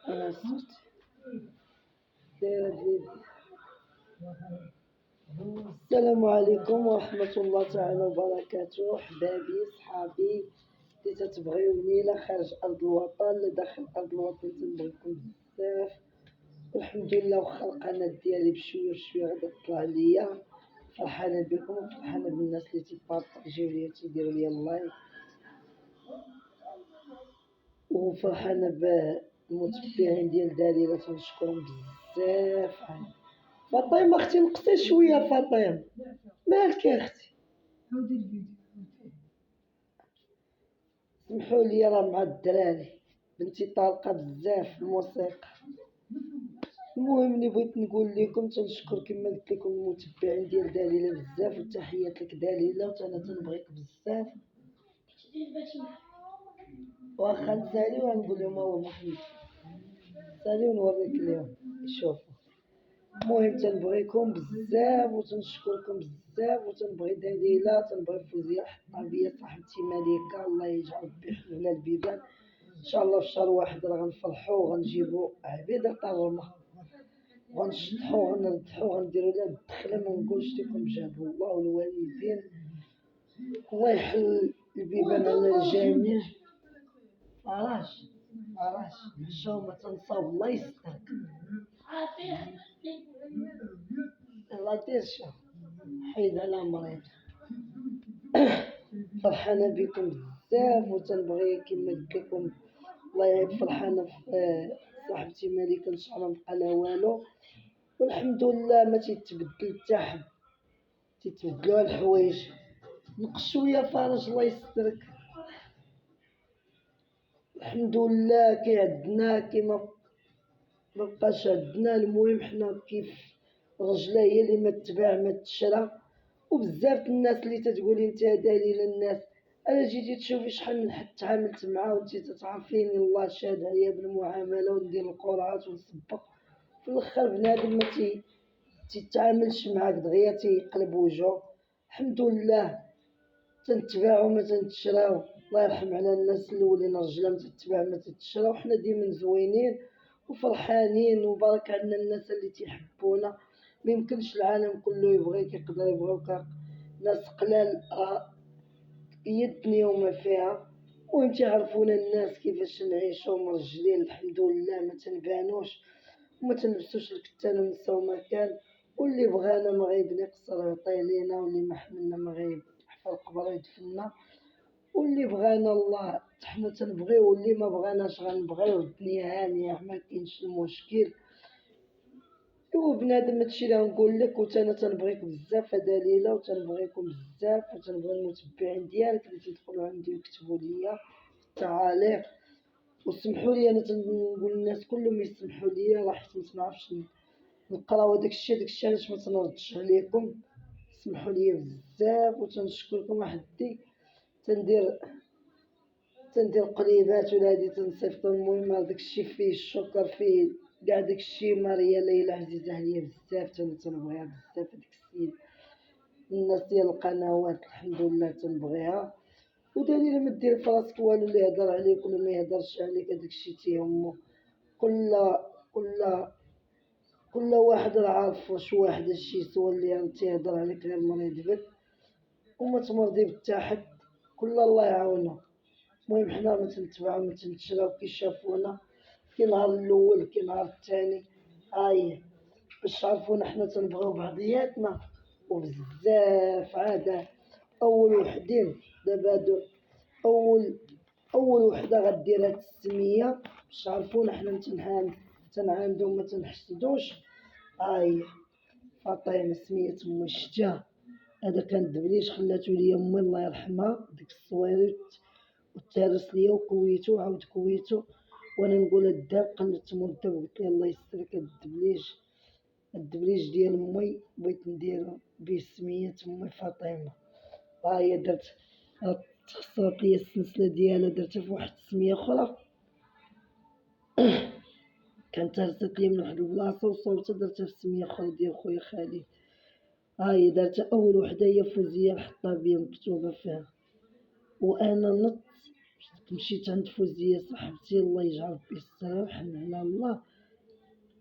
أنا سكت دايرة الفيديو. السلام عليكم ورحمة الله تعالى وبركاته. أحبابي صحابي اللي تتبغيوني لا خارج أرض الوطن لا داخل أرض الوطن، تنبغيكم بزاف والحمد لله. واخا القناة ديالي بشوية بشوية غادا تطلع ليا، فرحانة بكم وفرحانة بالناس اللي تيبارطاجيو ليا تيديروا ليا اللايك، وفرحانة بالمتبعين ديال دليلة تنشكرهم بزاف. فاطمة اختي نقصي شوية، فاطمة مالك يا اختي؟ سمحوا لي راه مع الدراري، بنتي طالقة بزاف في الموسيقى. المهم اللي بغيت نقول لكم تنشكر كما قلت لكم المتبعين ديال دليلة بزاف، وتحيات لك دليلة، وأنا تنبغيك بزاف. واخا نسالي ونقول لهم هو محمد سالي ونوريك اليوم شوفوا. المهم تنبغيكم بزاف وتنشكركم بزاف، وتنبغي دليلة، تنبغي فوزية الحطابية صاحبتي مليكة، الله يجعل ربي يحلل لها البيبان ان شاء الله. في شهر واحد راه غنفرحوا وغنجيبوا عبيدة طرمة وغنشطحوا وغنردحوا وغنديروا لها الدخله، ما نقولش لكم جابوا الله والوالدين، الله يحل البيبان على الجميع. فراش حشومة تنصاوب الله يسترك. الله دير شو حيد على مريض. فرحانة بكم بزاف وتنبغي كما قلت لكم الله يعيد. فرحانة في صاحبتي مليكة ان شاء الله مبقى لها والو، والحمد لله ما تيتبدل حتى حد، تيتبدلوا الحوايج. نقص شويه فرج الله يسترك. الحمد لله عندنا كيما مبقاش عندنا. المهم حنا كيف الرجله هي اللي ما تباع ما تشرى، وبزاف الناس اللي تتقولي انت دليل الناس انا جيتي تشوفي شحال من حد تعاملت معاه وانت تتعرفيني، الله شاد عليا بالمعامله وندير القرعات ونسبق. في الاخر بنادم ما تيتعاملش معاك دغيا تيقلب وجهه. الحمد لله تنتباعو ما تنتشراو، الله يرحم على الناس الاولين رجله ما تتباع ما تتشرا، وحنا ديما زوينين وفرحانين وبارك عندنا الناس اللي تيحبونا. ما يمكنش العالم كله يبغيك، يقدر يبغيوك ناس قلال هي الدنيا وما فيها. المهم تيعرفونا الناس كيفاش نعيشو مرجلين الحمد لله، ما تنبانوش وما تنلبسوش الكتان ونساو مكان، واللي بغانا ما غيبني قصر يعطيه لينا، واللي ما حملنا ما غيحفر القبر يدفننا، واللي بغانا الله حنا تنبغيو، واللي ما بغاناش غنبغيو. الدنيا هانيه ما كاينش المشكل. ايوا بنادم هادشي اللي غنقول لك. وتانا تنبغيك بزاف دليله، وتنبغيكم بزاف، وتنبغي المتبعين ديالك اللي تيدخلوا عندي ويكتبوا ليا التعاليق. وسمحوا لي انا تنقول للناس كلهم يسمحوا لي، راه حيت ما تنعرفش نقرا وداكشي علاش ما تنردش عليكم. سمحوا لي بزاف وتنشكركم. وحدي تندير قليبات ولا هادي تنصيفط. المهم داكشي فيه الشكر فيه كاع داكشي. ماريا ليلى عزيزه عليا بزاف، تنبغيها بزاف هاديك السيد. الناس ديال القنوات الحمد لله تنبغيها. ودليل ما دير فراسك والو، اللي يهضر عليك ولا ما يهضرش عليك هداكشي تيهمو. كل واحد راه عارف واش واحد شي سوا اللي تيهضر عليك غير مريض بك وما تمرضي بتا حد، كل الله يعاونو. المهم حنا ما تنتبعو ما تنتشراو كي شافونا كي نهار الاول كي نهار الثاني باش تعرفونا حنا تنبغيو بعضياتنا وبزاف. عاد اول وحدين دابا هادو اول وحده غدير هاد السميه باش تعرفونا حنا تنعاندو ما تنحسدوش. فاطمه سميه امي الشتا. هذا كان الدبليج خلاتو ليا امي الله يرحمها، ديك الصويريت وتهرس ليا وكويتو وعاود كويتو. وانا نقول الداب قلت الداب قلت لها الله يسترك الدبليج ديال امي بغيت نديرو بيه سمية امي فاطمه. هي درت تخسرت ليا السلسله ديالها درتها في واحد السميه اخرى كانت هرست ليا من واحد البلاصه وصوبتها درتها في سميه اخرى ديال خويا خالد. هي درتها اول وحده هي فوزيه الحطابيه مكتوبه فيها. وانا نط مشيت عند فوزية صاحبتي الله يجعل في الصراحة وحنا على الله،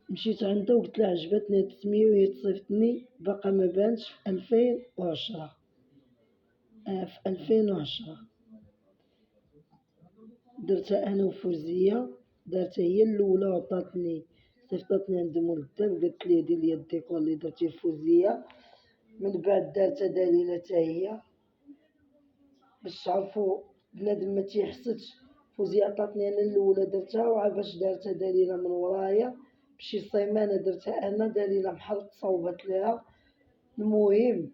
مشيت عندها وقلت لها عجبتني هاد السمية وهي تصيفطني باقا ما بانش في 2010. في 2010 درتها انا وفوزية، دارتها هي الاولى وعطاتني صيفطتني عند مولدة وقالت لي دير لي الديكور اللي درتي لفوزية. من بعد دارتها دليلة حتى هي باش تعرفوا بنادم ما تيحسدش. فوزية عطاتني انا الاولى درتها وعاد باش دارتها دليلة من ورايا بشي سيمانة درتها انا دليلة بحال تصوبت ليها. المهم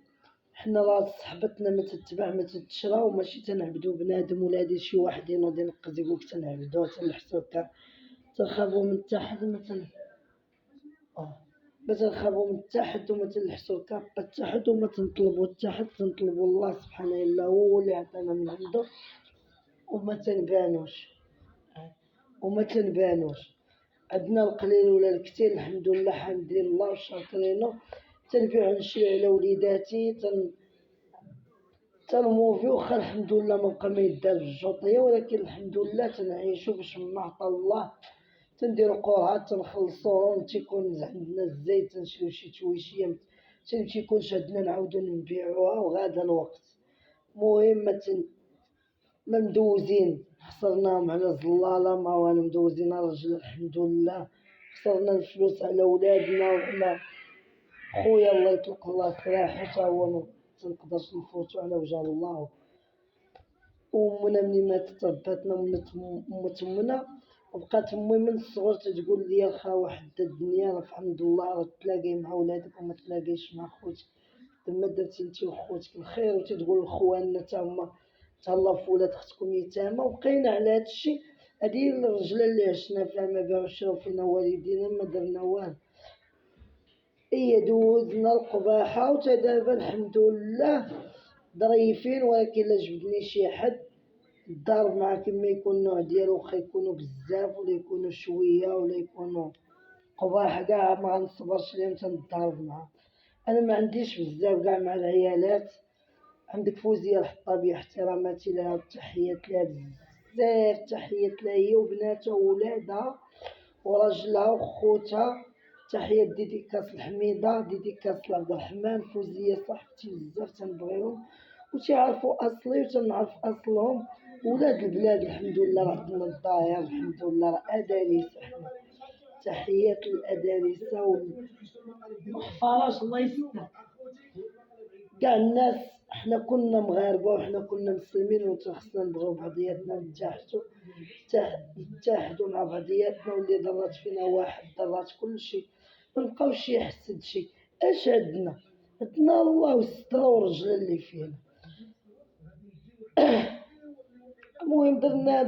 حنا راه صحبتنا ما تتباع ما تتشرى وماشي تنعبدو بنادم ولا هادي شي واحد ينوض ينقز يقولك تنعبدو تنحسو تنخافو من التحد ما تنخافو من التحد وما تنحسو الكابا التحد وما تنطلبو التحد، تنطلبو الله سبحانه الا هو اللي عطانا من عندو وما تنبانوش. عندنا القليل ولا الكثير الحمد لله حامدين الله وشاكرينو. تنبيع نشري على وليداتي تنموفي واخا الحمد لله مبقى ما يدار الجوطيه، ولكن الحمد لله تنعيشو باش ما عطا الله. تنديرو قرعات تنخلصوهم تيكون عندنا الزيت تنشريو شي تويشيه تيكونش عندنا نعاودو نبيعوها وغادا الوقت. المهم ما مدوزين خسرناهم على زلاله ما والو مدوزين الرجل الحمد لله. خسرنا الفلوس على ولادنا وعلى خويا الله يطلق الله سراحو حتى هو متنقدرش نفوتو على وجه الله. وأمنا ملي ماتت رباتنا مت أمنا وبقات أمي من الصغر تتقول لي الخا واحد الدنيا راه الحمد لله راه تلاقاي مع ولادك وما تلاقايش مع خوتك، تما درتي انت وخوتك الخير. وتتقول لخواننا تا هما تهلاو في ولاد اختكم يتامى وبقينا على هادشي. هادي الرجله اللي عشنا فيها ما باعو شراو فينا والدينا ما درنا والو. دوزنا القباحة وتا دابا الحمد لله ظريفين. ولكن لا جبدني شي حد الضارب معاه كما يكون النوع ديالو واخا يكونوا بزاف ولا يكونوا شوية ولا يكونوا قباحة كاع ما غنصبرش ليهم تنضارب معاه. انا ما عنديش بزاف كاع مع العيالات. عندك فوزية الحطابية احتراماتي لها وتحيات لها بزاف، تحيات لها هي وبناتها وولادها وراجلها وخوتها. تحية ديديكاس الحميدة ديديكاس لعبد الرحمن. فوزية صاحبتي بزاف تنبغيهم وتيعرفوا أصلي وتنعرف أصلهم. ولاد البلاد الحمد لله راه عندنا الظاهر الحمد لله راه أداريس حنا. تحيات للأدارسة والفرج الله يستر كاع الناس. حنا كنا مغاربة وحنا كنا مسلمين وخصنا نبغيو بعضياتنا نتحدوا مع بعضياتنا. واللي ضرات فينا واحد ضرات كلشي منبقاوش يحسد شي. اش عندنا الله والستر والرجل اللي فينا. المهم درنا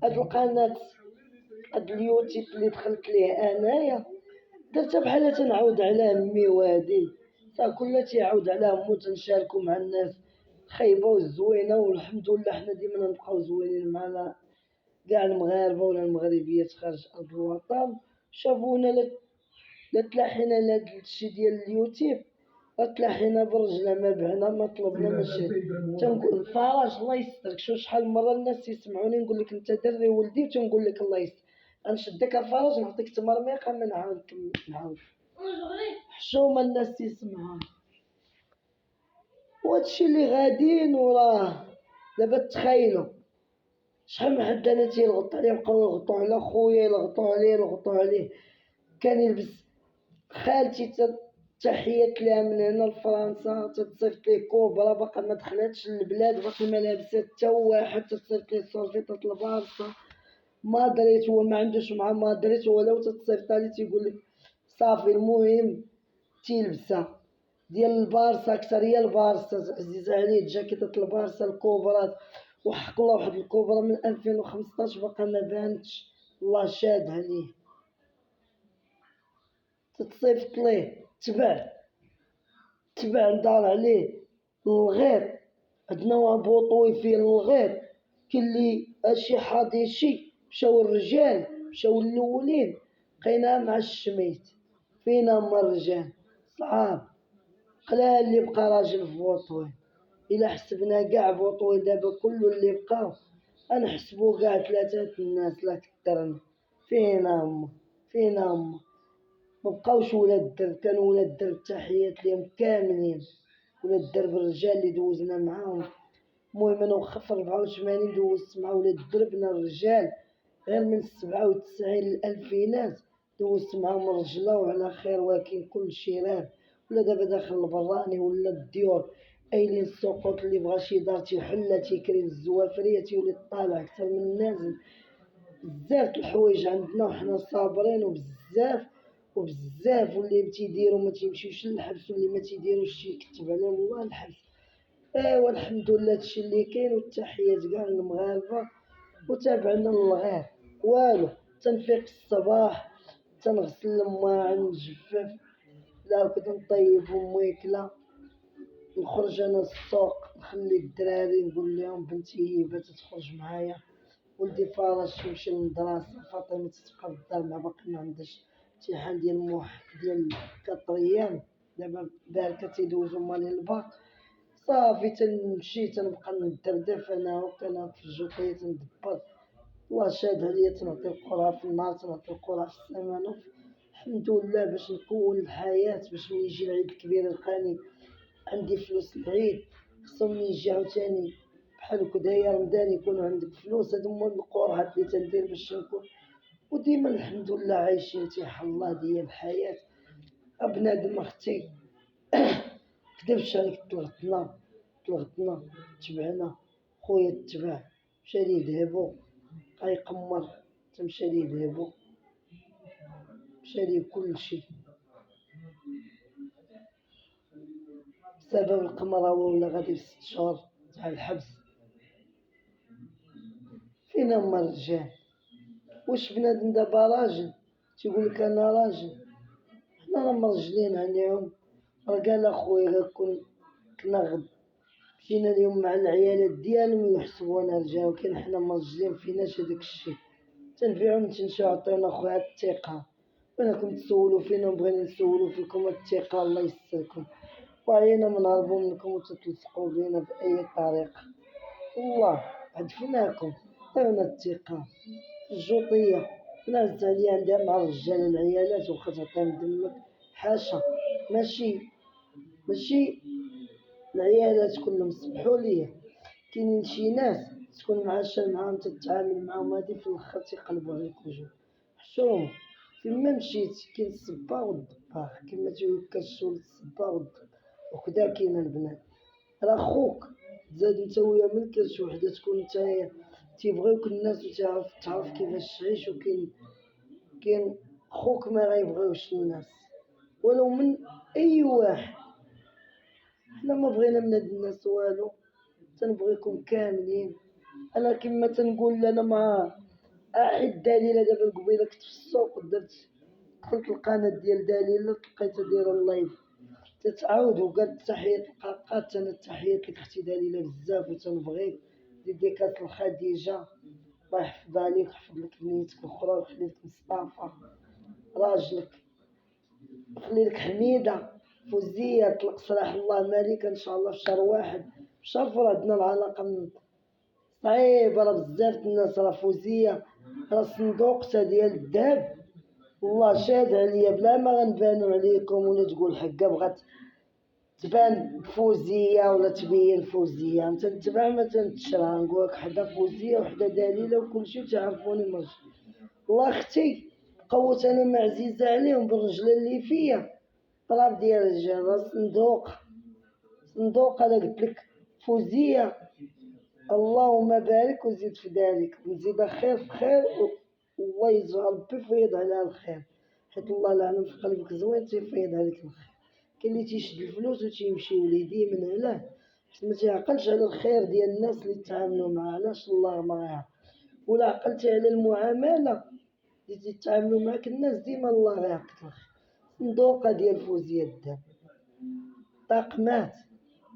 هاد القناة هاد اليوتيوب اللي دخلت ليه انايا درتها بحال تنعاود على امي وهادي كلها تيعاود على امو تنشاركو مع الناس خايبه والزوينه. والحمد لله حنا ديما نبقاو زوينين معنا كاع المغاربه ولا المغربيات خارج ارض الوطن. شافونا لا تلاحينا لهاد الشي ديال اليوتيوب لا تلاحينا برجله ما بعنا ما طلبنا ماشي. تنقول الفرج الله يسترك. شوف شحال من مره الناس يسمعوني نقول لك انت دري ولدي وتنقول لك الله يستر غنشدك الفرج نعطيك تمرميقه ما نعاود حشومه الناس يسمعها. وهادشي اللي غاديين وراه دابا تخيلوا شحال من حد انا تيلغط عليه بقاو يلغطوا على خويا يلغطوا عليه كان يلبس. خالتي تحيات لها من هنا لفرنسا تتصيفط ليه كوبرا باقا ما دخلتش للبلاد باقي ما لابسه حتى واحد. تتصيفط ليه صلفيطه البارصه ما دريت هو ما عندوش مع ما دريت ولو تتصيفط لي تيقول لك صافي. المهم تيلبسها ديال البارصه اكثر هي البارصه عزيزه عليه جاكيطه البارصه الكوبرات. وحق الله واحد الكوبرا من 2015 باقا ما بانتش الله شاد عليه. تتصيفط ليه تبع ندار عليه الغيط. عندنا بوطوي فيه الغيط كاين اللي هادشي حاضيشي مشاو الرجال مشاو الاولين بقينا مع الشميت فينا هما الرجال صعاب قلال اللي بقى راجل في بوطوي. الا حسبنا كاع بوطوي دابا كله اللي بقاو غنحسبو كاع 3 الناس لا كثرنا. فينا هما مبقاوش ولاد الدرب، كانوا ولاد الدرب تحيات ليهم كاملين، ولاد الدرب الرجال اللي دوزنا معاهم. المهم انا واخا في 84 دوزت مع ولاد دربنا الرجال، غير من 97 للألفينات دوزت معاهم الرجلة وعلى خير، ولكن كلشي راه ولا دابا داخل البراني ولا الديور ايلين السقوط، اللي بغا شي دار تيحلها تيكري الزوافرية تيولي طالع أكثر من النازل. بزاف الحوايج عندنا وحنا صابرين، وبزاف واللي تيديروا ما تيمشيوش للحبس، واللي ما تيديروش تيكتب عليهم الله الحبس. ايوا الحمد لله هادشي اللي كاين، والتحيات كاع للمغاربه. وتابعنا للغير والو، تنفيق الصباح تنغسل الماعن نجفف، لا كنت نطيب وماكله، نخرج انا للسوق نخلي الدراري نقول لهم بنتي هبه تخرج معايا، ولدي فارس يمشي للمدرسه، فاطمه تتبقى في الدار مع باقي ما عندهاش امتحان ديال ديال 4 ايام، دابا باركه تيدوزو مالي الباك. صافي تنمشي تنبقى ندردف انا وكان في الجوطيه تندبر، الله شاد عليا تنعطي القرعه في النهار تنعطي القرعه في السيمانه. الحمد لله باش نكون الحياه، باش من يجي العيد الكبير يلقاني عندي فلوس العيد، خصهم من يجي عاوتاني بحال هكدايا رمضان يكون عندك فلوس. هادو هما القرعات اللي تندير باش نكون، وديما الحمد لله عايشين تيح الله ديال الحياه. بنادم اختي كدبش عليك، تلغتنا تبعنا، خويا تبع مشى ليه ذهبو غيقمر، تمشى ليه ذهبو مشى ليه كلشي بسبب القمر، هو ولا غادي في 6 شهور تاع الحبس. فينا هما الرجال؟ واش بنادم دابا راجل تيقولك انا راجل؟ حنا راه مرجلين عليهم. راه قال اخويا كنا غد مشينا اليوم مع العيالات ديالهم يحسبونا رجال، ولكن حنا مرجلين فيناش هداك الشيء، تنبيعو نتنشاو عطيونا خويا الثقة. وانكم تسولوا فينا وبغينا نسولوا فيكم الثقة، الله يستركم، وعينا منهربوا منكم وتتلصقوا بينا بأي طريقة. والله عدفناكم، عطيونا الثقة في الجوطية. نعزت عليا عندها مع الرجال العيالات وخا تعطيهم دمك، حاشا، ماشي العيالات كلهم سمحوا لي، كاينين شي ناس تكون معاشر معاهم تتعامل معاهم هادي في الاخر تيقلبوا عليك وجهك. حشومه فيما مشيت كاين الصباغ والضباغ، كيما تيقولك الشغل الصباغ والضباغ، وكذا كاين البنات. راه خوك زاد انت ويا من كاين شي وحده تكون نتايا تيبغيوك الناس وتعرف كيفاش تعيش، وكاين خوك ما غيبغيوش الناس ولو من اي واحد. حنا ما بغينا من هاد الناس والو، تنبغيكم كاملين. انا كما تنقول انا ما اعد دليله. دابا قبيله كنت في السوق درت دخلت القناه ديال دليله لقيتها دايره اللايف تتعاود، وقالت تحية القاقات. انا تحيات لك اختي دليله بزاف وتنبغيك، ديديكاس لخديجه، الله يحفظها ليك ويحفظ لك بنيتك الاخرى ويخلي لك مصطفى راجلك، ويخلي لك حميده فوزيه طلق سراح الله مالك ان شاء الله في شهر واحد. في شهر فور عندنا العلاقه صعيبه، راه بزاف الناس، راه فوزيه راه صندوقتها ديال الذهب، والله شاد عليا بلا ما غنبانو عليكم ولا تقول حقا بغات تبان فوزيه ولا تبين فوزيه. انت نتبع ما تنتشرها نقولك حدا فوزيه وحدا دليله وكلشي تعرفوني مرج. والله اختي قوت انا ما عزيزه عليهم بالرجله اللي فيا، طلب ديال الرجال راه صندوق انا قلت لك فوزيه. اللهم بارك وزيد في ذلك، ونزيد خير في خير، والله يجعل ربي فيض عليها الخير، حيت الله العلم في قلبك زوين تيفيض عليك الخير. كاين اللي تيشد الفلوس وتيمشي وليدي من علاه، حيت ما تيعقلش على الخير ديال الناس اللي تعاملوا معاه. علاش الله ما يعرف؟ ولا عقلتي على المعامله اللي تتعاملوا معاك الناس ديما الله غيعطيك الخير. صندوقه ديال فوزيه الذهب، طاقمات،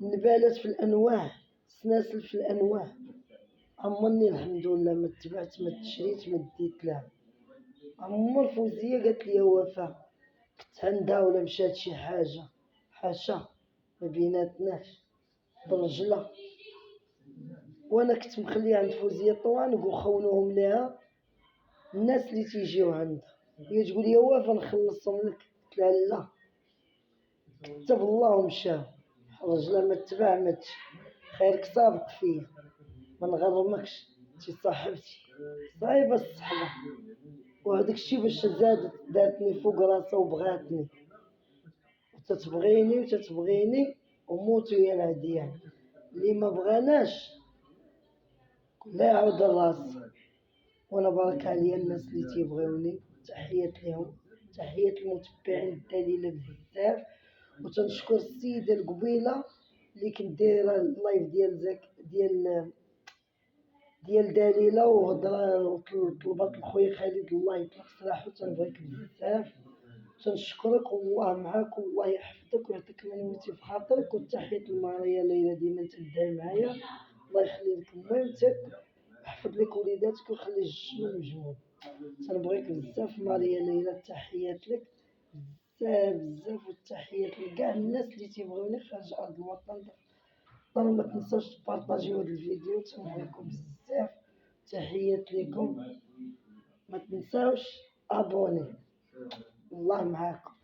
نبالات في الانواع، سناسل في الانواع. عمرني الحمد لله ما تبعت ما تشريت ما ديت لها. عمر فوزية قالت لي وفاء كنت عندها ولا مشات شي حاجة، حاشا ما بيناتناش برجلة. وانا كنت مخليها عند فوزية طوانق وخونوهم ليها الناس اللي تيجيو عندها، هي تقول لي واقفه نخلصهم لك، قلت لها لا، كتب الله ومشاو. الرجله ما تبعمتش، خيرك سابق فيا، ما نغرمكش، انتي صاحبتي صعيبه الصحبه. وهداك الشي باش زادت دارتني فوق راسها وبغاتني وتتبغيني وموت ويا العديان. اللي ما بغاناش لا يعود الراس. وانا بارك عليا الناس اللي تيبغيوني، تحيات لهم، تحيات المتبعين الدليله بزاف. وتنشكر السيده القبيله اللي كنت دايره اللايف ديال زاك ديال دليله وهضره وطلبات لخويا خالد الله يطلق سراحو. تنبغيك بزاف، تنشكرك والله معاك والله يحفظك ويعطيك المنوتي في خاطرك. وتحية لماريا ليلى ديما تبدا معايا، الله يخلي لك مامتك، يحفظ لك وليداتك ويخلي الجمل مجموع. تنبغيك بزاف ماريا ليلى، تحيات لك بزاف والتحيات لكاع الناس اللي تيبغيوني خارج ارض الوطن. ضروري ما تنساوش تبارطاجيو هذا الفيديو، تنبغيكم بزاف، تحيات لكم، ما تنساوش ابوني. الله معاكم.